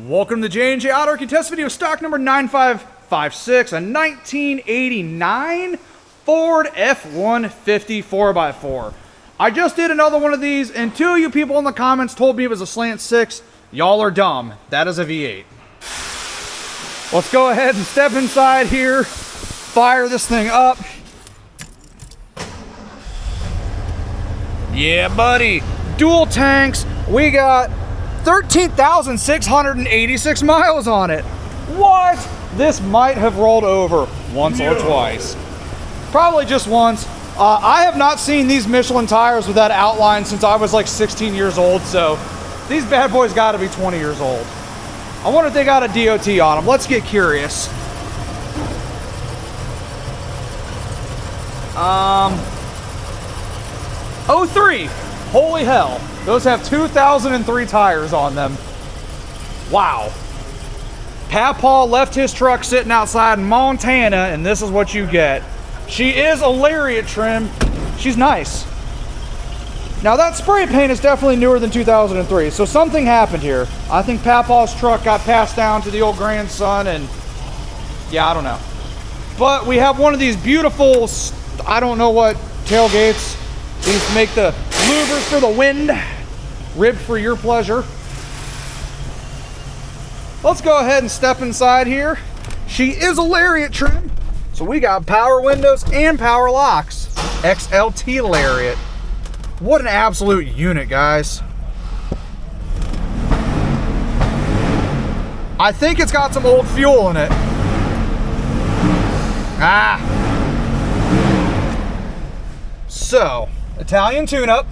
Welcome to the J&J Auto Wrecking Test Video, stock number 9556, a 1989 Ford F150 4x4. I just did another one of these, and two of you people in the comments told me it was a slant 6. Y'all are dumb. That is a V8. Let's go ahead and step inside here, fire this thing up. Yeah, buddy. Dual tanks. We got 13,686 miles on it. What? This might have rolled over once or twice. Probably just once. I have not seen these Michelin tires with that outline since I was like 16 years old, so these bad boys got to be 20 years old. I wonder if they got a DOT on them. Let's get curious. 03. Holy hell. Those have 2003 tires on them. Wow. Papaw left his truck sitting outside in Montana, and this is what you get. She is a lariat trim. She's nice. Now that spray paint is definitely newer than 2003, so something happened here. I think Papaw's truck got passed down to the old grandson, and yeah, I don't know. But we have one of these beautiful, I don't know what, tailgates. These make the louvers for the wind, ribbed for your pleasure. Let's go ahead and step inside here. She is a lariat trim, so we got power windows and power locks. XLT lariat. What an absolute unit, guys. I think it's got some old fuel in it. So, Italian tune-up.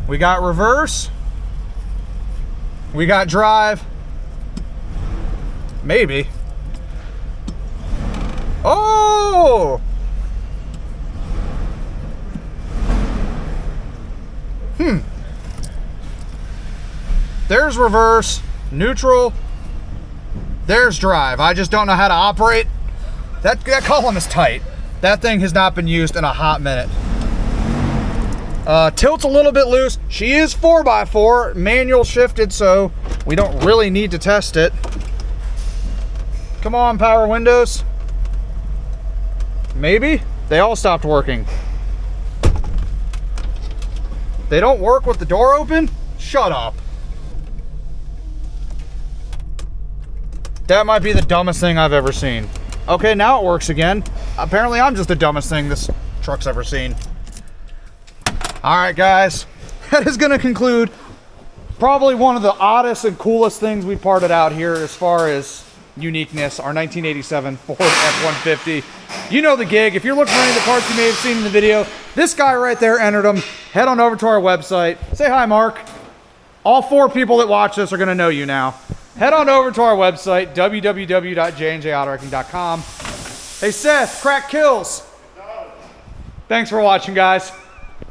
We got reverse. We got drive. Maybe. Oh! There's reverse, neutral. There's drive. I just don't know how to operate. That column is tight. That thing has not been used in a hot minute. Tilt's a little bit loose. She is 4x4, manual shifted, so we don't really need to test it. Come on, power windows. Maybe? They all stopped working. They don't work with the door open? Shut up. That might be the dumbest thing I've ever seen. Okay, now it works again. Apparently I'm just the dumbest thing this truck's ever seen. All right, guys, that is gonna conclude probably one of the oddest and coolest things we parted out here as far as uniqueness, our 1987 Ford F150. You know the gig. If you're looking for any of the parts you may have seen in the video, this guy right there entered them. Head on over to our website. Say hi, Mark. All 4 people that watch this are gonna know you now. Head on over to our website, www.jnjautorecking.com. Hey, Seth, crack kills. Thanks for watching, guys.